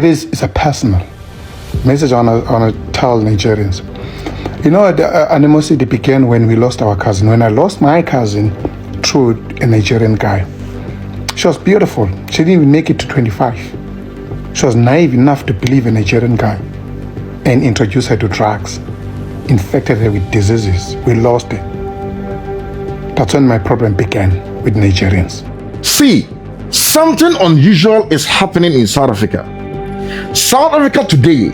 It's a personal message I want to tell Nigerians. You know, the animosity began when we lost our cousin. When I lost my cousin through a Nigerian guy. She was beautiful. She didn't even make it to 25. She was naive enough to believe a Nigerian guy and introduce her to drugs. Infected her with diseases. We lost her. That's when my problem began with Nigerians. See, something unusual is happening in South Africa. South Africa today,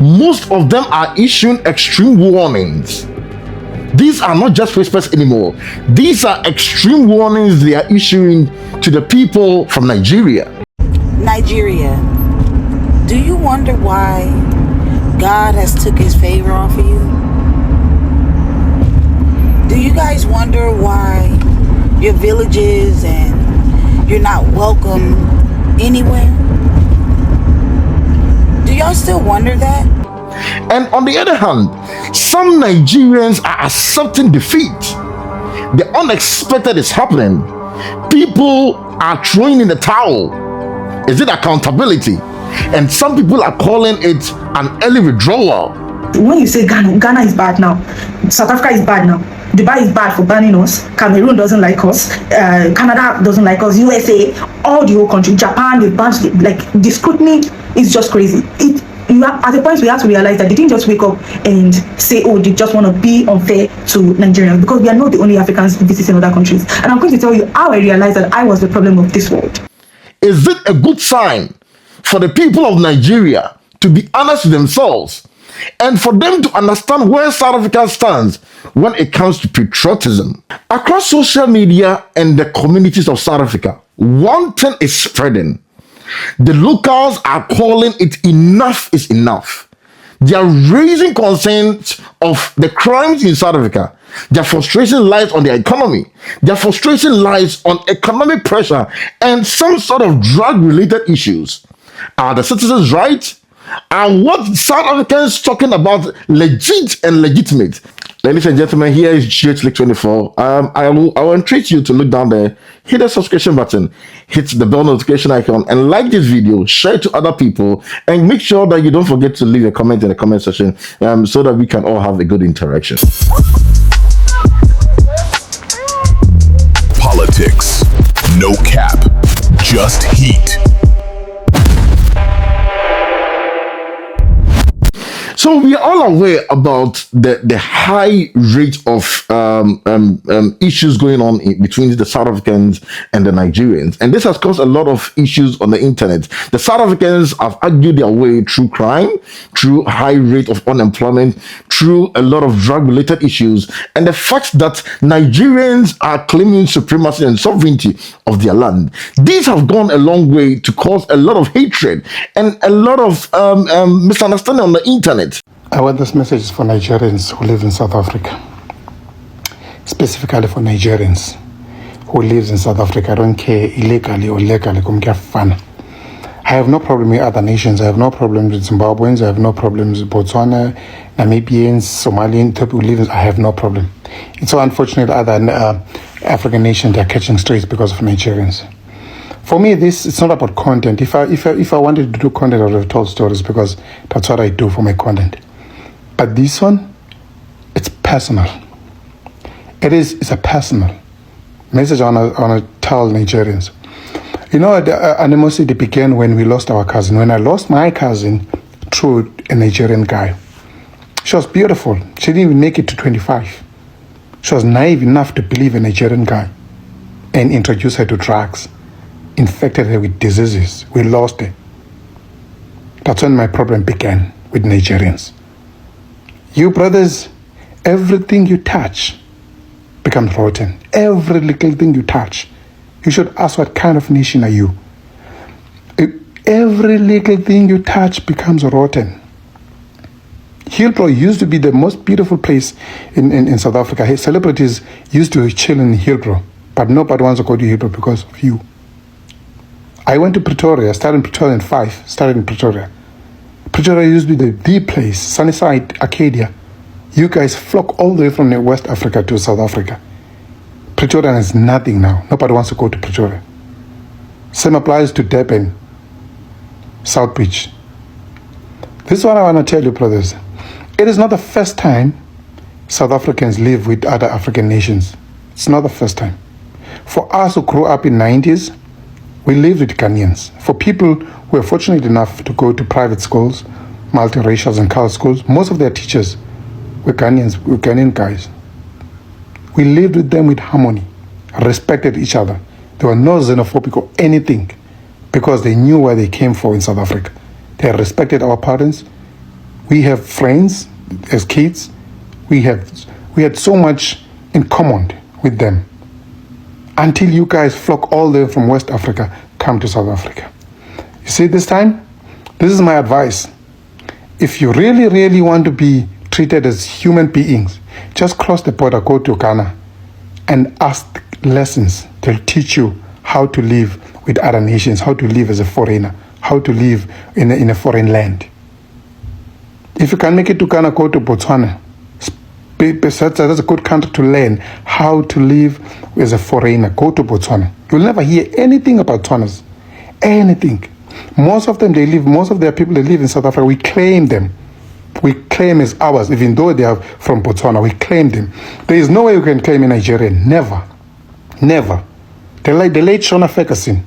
most of them are issuing extreme warnings. These are not just whispers anymore. These are extreme warnings they are issuing to the people from Nigeria. Nigeria, do you wonder why God has took his favor off of you? Do you guys wonder why your villages and you're not welcome anywhere? Do y'all still wonder that? And on the other hand, some Nigerians are accepting defeat. The unexpected is happening. People are throwing in the towel. Is it accountability? And some people are calling it an early withdrawal. When you say Ghana is bad now, South Africa is bad now, Dubai is bad for banning us, Cameroon doesn't like us, Canada doesn't like us, USA, all the whole country, Japan, they banned, like the scrutiny is just crazy. At a point we have to realize that they didn't just wake up and say, oh, they just want to be unfair to Nigerians, because we are not the only Africans visiting other countries. And I'm going to tell you how I realized that I was the problem of this world. Is it a good sign for the people of Nigeria to be honest with themselves and for them to understand where South Africa stands when it comes to patriotism? Across social media and the communities of South Africa, one thing is spreading. The locals are calling it enough is enough. They are raising concerns of the crimes in South Africa. Their frustration lies on their economy. Their frustration lies on economic pressure and some sort of drug-related issues. Are the citizens right? Are what South Africans talking about legit and legitimate? Ladies and gentlemen, here is GHLick24. I will entreat you to look down there, hit the subscription button, hit the bell notification icon, and like this video, share it to other people, and make sure that you don't forget to leave a comment in the comment section so that we can all have a good interaction. Politics, no cap, just heat. So we are all aware about the high rate of issues going on between the South Africans and the Nigerians. And this has caused a lot of issues on the internet. The South Africans have argued their way through crime, through high rate of unemployment, through a lot of drug-related issues, and the fact that Nigerians are claiming supremacy and sovereignty of their land. These have gone a long way to cause a lot of hatred and a lot of misunderstanding on the internet. I want this message for Nigerians who live in South Africa. Specifically for Nigerians who live in South Africa. I don't care illegally or legally. I have no problem with other nations. I have no problem with Zimbabweans. I have no problems with Botswana, Namibians, Somalians, people who live. I have no problem. It's so unfortunate other African nations are catching strays because of Nigerians. For me, it's not about content. If I wanted to do content, I would have told stories because that's what I do for my content. But this one, it's personal. It's a personal message I want to tell Nigerians. You know, the animosity began when we lost our cousin. When I lost my cousin through a Nigerian guy. She was beautiful. She didn't even make it to 25. She was naive enough to believe a Nigerian guy and introduce her to drugs. Infected her with diseases. We lost her. That's when my problem began with Nigerians. You brothers, everything you touch becomes rotten. Every little thing you touch. You should ask, what kind of nation are you? Every little thing you touch becomes rotten. Hillbrow used to be the most beautiful place in South Africa. Celebrities used to chill in Hillbrow, but nobody wants to go to Hillbrow because of you. I went to Pretoria, started in Pretoria in 5, started in Pretoria. Pretoria used to be the place, Sunnyside, Arcadia. You guys flock all the way from West Africa to South Africa. Pretoria is nothing now. Nobody wants to go to Pretoria. Same applies to Durban. South Beach. This is what I want to tell you, brothers. It is not the first time South Africans live with other African nations. It's not the first time. For us who grew up in 90s, we lived with Ghanaians. For people who were fortunate enough to go to private schools, multiracial and colored schools, most of their teachers were Ghanaians, were Ghanaian guys. We lived with them with harmony, respected each other. There were no xenophobic or anything because they knew where they came from in South Africa. They respected our parents. We have friends as kids. We had so much in common with them. Until you guys flock all the way from West Africa, come to South Africa. You see, this time, this is my advice. If you really, really want to be treated as human beings, just cross the border, go to Ghana, and ask lessons. They'll teach you how to live with other nations, how to live as a foreigner, how to live in a foreign land. If you can make it to Ghana, go to Botswana. That's a good country to learn how to live as a foreigner. Go to Botswana. You'll never hear anything about Botswanans. Anything. Most of them, most of their people, they live in South Africa. We claim them. We claim as ours, even though they are from Botswana. We claim them. There is no way you can claim a Nigerian. Never. Never. The late Shona Ferguson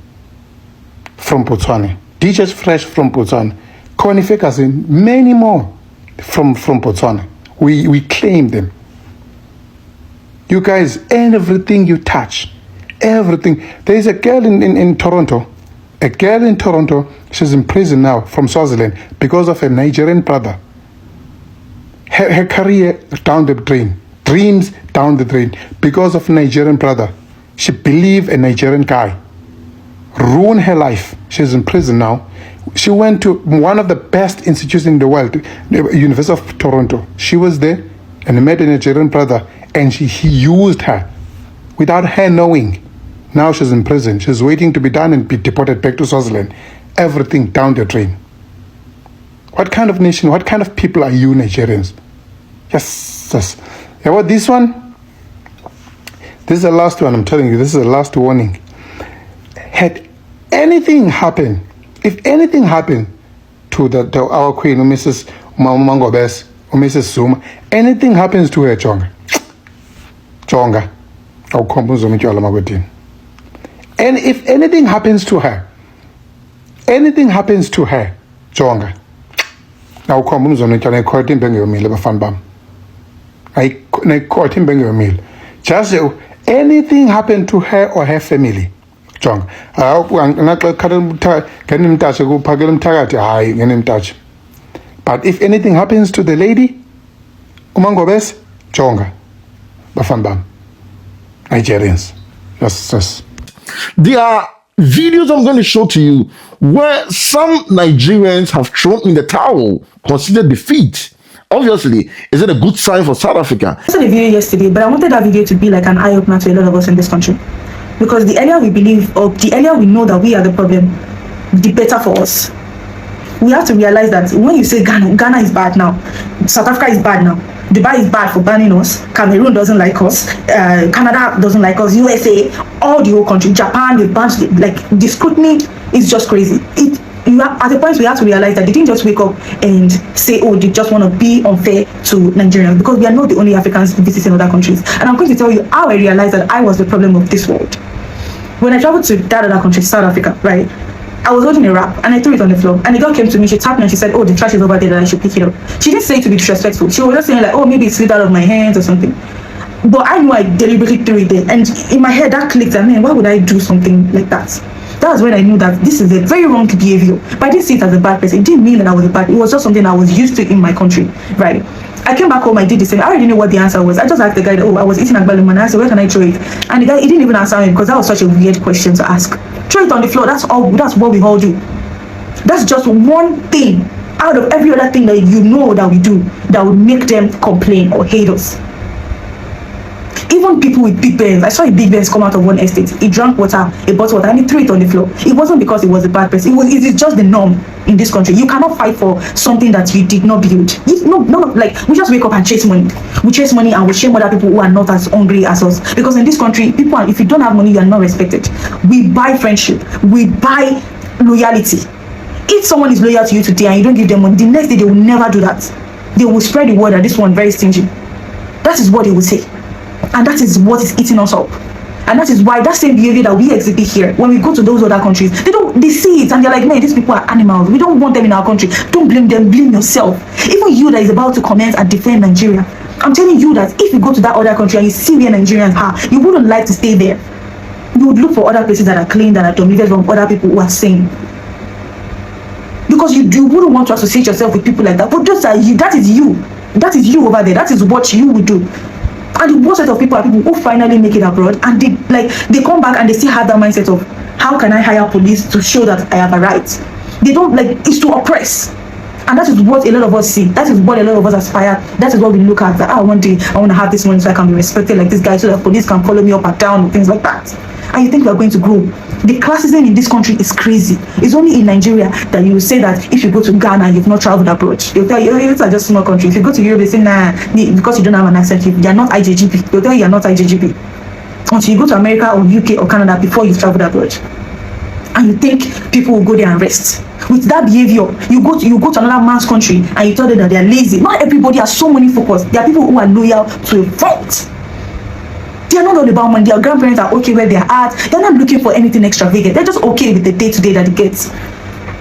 from Botswana. DJ Fresh from Botswana. Connie Ferguson, many more from Botswana. We claim them. You guys, everything you touch, everything. There is a girl in Toronto. A girl in Toronto, she's in prison now from Swaziland because of a Nigerian brother. Her career down the drain. Dreams down the drain because of a Nigerian brother. She believed a Nigerian guy. Ruined her life. She's in prison now. She went to one of the best institutions in the world, the University of Toronto. She was there and met a Nigerian brother, and he used her without her knowing. Now she's in prison. She's waiting to be done and be deported back to Swaziland. Everything down the drain. What kind of nation, what kind of people are you Nigerians? Yes. Yeah, well, this one, this is the last one, I'm telling you, this is the last warning. Had anything happened, if anything happened to our queen, Mrs. Mangobes, or Mrs. Zuma, anything happens to her, Chonga, I'll come to. And if anything happens to her, Chonga, I'll come to I caught him bang your meal, fan bam. I caught him bang your meal. Just anything happened to her or her family. But if anything happens to the lady, Umangobes, Chonga, Bafambam, Nigerians. Yes. There are videos I'm going to show to you where some Nigerians have thrown in the towel, considered defeat. Obviously, is it a good sign for South Africa? I saw the video yesterday, but I wanted that video to be like an eye-opener to a lot of us in this country. Because the earlier we believe, or the earlier we know that we are the problem, the better for us. We have to realize that when you say Ghana is bad now, South Africa is bad now, Dubai is bad for banning us, Cameroon doesn't like us, Canada doesn't like us, USA, all the whole country, Japan, they banned, like the scrutiny is just crazy. At the point we have to realize that they didn't just wake up and say, oh, they just want to be unfair to Nigerians, because we are not the only Africans visiting other countries. And I'm going to tell you how I realized that I was the problem of this world. When I traveled to that other country, South Africa, right, I was holding a wrap and I threw it on the floor, and the girl came to me, she tapped me and she said, oh, the trash is over there, that I should pick it up. She didn't say it to be disrespectful. She was just saying like, oh, maybe it slipped out of my hands or something. But I knew I deliberately threw it there, and in my head that clicked, and man, why would I do something like that? That was when I knew that this is a very wrong behavior. But I didn't see it as a bad person. It didn't mean that I was a bad. It was just something I was used to in my country, right? I came back home, I did the same. I already knew what the answer was. I just asked the guy, oh, I was eating agbalum, and I said, where can I throw it? And the guy, he didn't even answer me, because that was such a weird question to ask. Throw it on the floor. That's all. That's what we all do. That's just one thing out of every other thing that you know that we do that would make them complain or hate us. Even people with big Benz, I saw a big Benz come out of one estate. He drank water, he bought water, and he threw it on the floor. It wasn't because he was a bad person. It is just the norm in this country. You cannot fight for something that you did not build. Like we just wake up and chase money. We chase money and we shame other people who are not as hungry as us. Because in this country, people, if you don't have money, you are not respected. We buy friendship. We buy loyalty. If someone is loyal to you today and you don't give them money, the next day they will never do that. They will spread the word that this one very stingy. That is what they will say. And that is what is eating us up. And that is why that same behavior that we exhibit here, when we go to those other countries, they see it and they're like, man, these people are animals. We don't want them in our country. Don't blame them, blame yourself. Even you that is about to comment and defend Nigeria, I'm telling you that if you go to that other country and you see where Nigerians are, you wouldn't like to stay there. You would look for other places that are clean, that are dominated from other people who are sane. Because you wouldn't want to associate yourself with people like that. But just that is you. That is you over there. That is what you would do. And the worst set of people are people who finally make it abroad and they come back and they still have that mindset of, how can I hire police to show that I have a right? They don't it's to oppress. And that is what a lot of us see. That is what a lot of us aspire. That is what we look at. That, one day I want to have this money so I can be respected like this guy, so that police can follow me up and down and things like that. And you think we are going to grow. The classism in this country is crazy. It's only in Nigeria that you will say that if you go to Ghana and you've not traveled abroad, they'll tell you, it's just small country. If you go to Europe, they say, nah, because you don't have an accent, you're not IJGP. They'll tell you you're not IJGP. Until you go to America or UK or Canada before you've traveled abroad. And you think people will go there and rest. With that behavior, you go to another man's country and you tell them that they are lazy. Not everybody has so many focus. There are people who are loyal to a fault. They are not all about money. Their grandparents are okay where they are at. They're not looking for anything extravagant. They're just okay with the day-to-day that they get.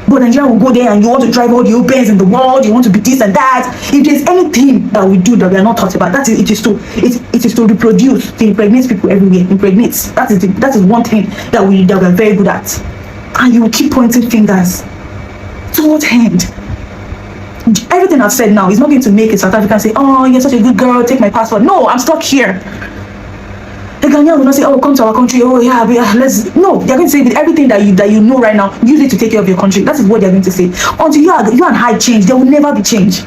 But Nigeria will go there and you want to drive all the Ubers in the world. You want to be this and that. If there's anything that we do that we are not taught about, it is to reproduce, to impregnate people everywhere. Impregnate. That is one thing that we are very good at. And you will keep pointing fingers. To what end? Everything I've said now is not going to make a South African say, oh, you're such a good girl, take my passport. No, I'm stuck here. The Ghanaian will not say, oh, come to our country, oh yeah, let's. No, they're going to say with everything that you know right now, use it to take care of your country. That is what they're going to say. Until you and I change, there will never be change.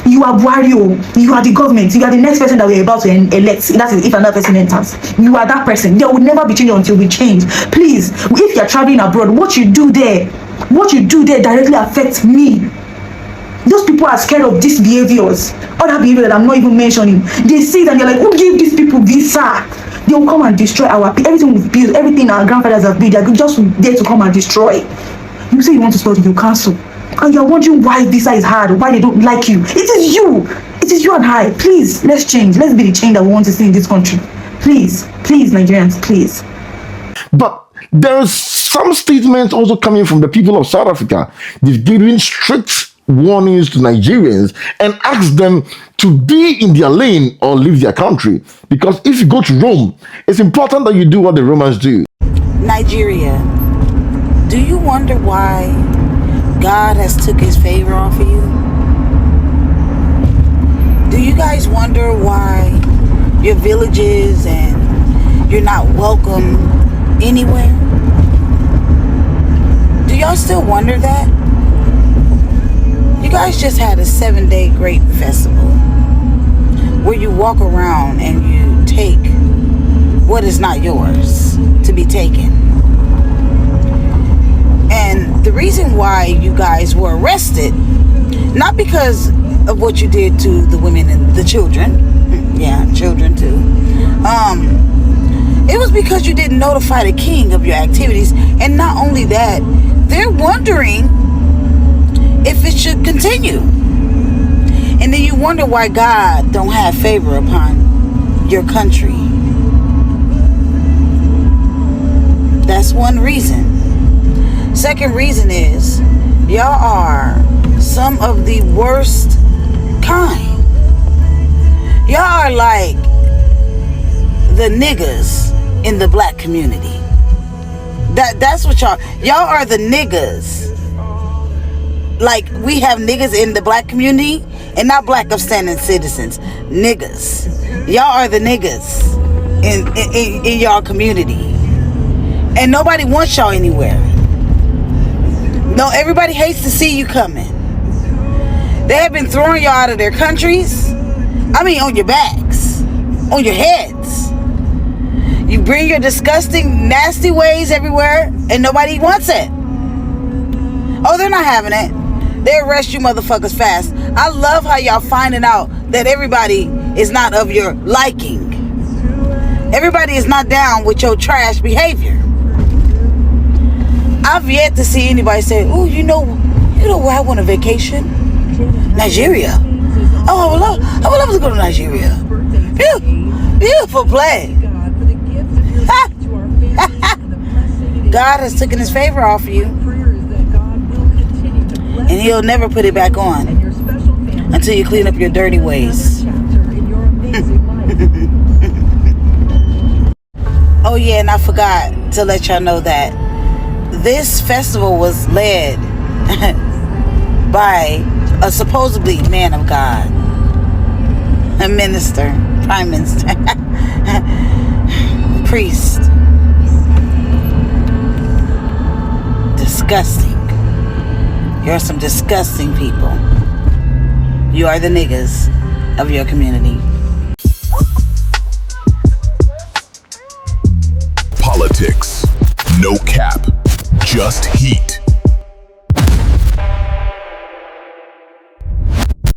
You are Wario, you are the government, you are the next person that we're about to elect. That is if another person enters. You are that person. There will never be change until we change. Please, if you're traveling abroad, what you do there directly affects me. Those people are scared of these behaviors, other behavior that I'm not even mentioning. They see that they're like, who give these people visa? They will come and destroy everything we've built, everything our grandfathers have built. They're just there to come and destroy. You say you want to study, you cancel. And you're wondering why visa is hard, why they don't like you. It is you. It is you and I. Please, let's change. Let's be the change that we want to see in this country. Please, Nigerians, please. But there's some statements also coming from the people of South Africa. They've given strict warnings to Nigerians and asked them to be in their lane or leave their country. Because if you go to Rome, it's important that you do what the Romans do. Nigeria, do you wonder why God has took his favor off of you? Do you guys wonder why your villages and you're not welcome anywhere? Do y'all still wonder that? You guys just had a 7-day grape festival where you walk around and you take what is not yours to be taken. And the reason why you guys were arrested, not because of what you did to the women and the children, yeah, children too, it was because you didn't notify the king of your activities. And not only that, they're wondering if it should continue. And then you wonder why God don't have favor upon your country. That's one reason. Second reason is y'all are some of the worst kind. Y'all are like the niggas in the black community. That's what y'all are the niggas. Like, we have niggas in the black community and not black upstanding citizens. Niggas. Y'all are the niggas in y'all community. And nobody wants y'all anywhere. No, everybody hates to see you coming. They have been throwing y'all out of their countries. I mean, on your backs. On your heads. You bring your disgusting, nasty ways everywhere and nobody wants it. Oh, they're not having it. They arrest you motherfuckers fast. I love how y'all finding out that everybody is not of your liking. Everybody is not down with your trash behavior. I've yet to see anybody say, oh, you know You know where I want a vacation? Nigeria. Oh, I would love to go to Nigeria. Beautiful place. God has taken his favor off you, and he'll never put it back on until you clean up your dirty ways. Oh yeah, and I forgot to let y'all know that this festival was led by a supposedly man of God, a minister, prime minister, priest. Disgusting. You're some disgusting people. You are the niggas of your community. Politics. No cap. Just heat.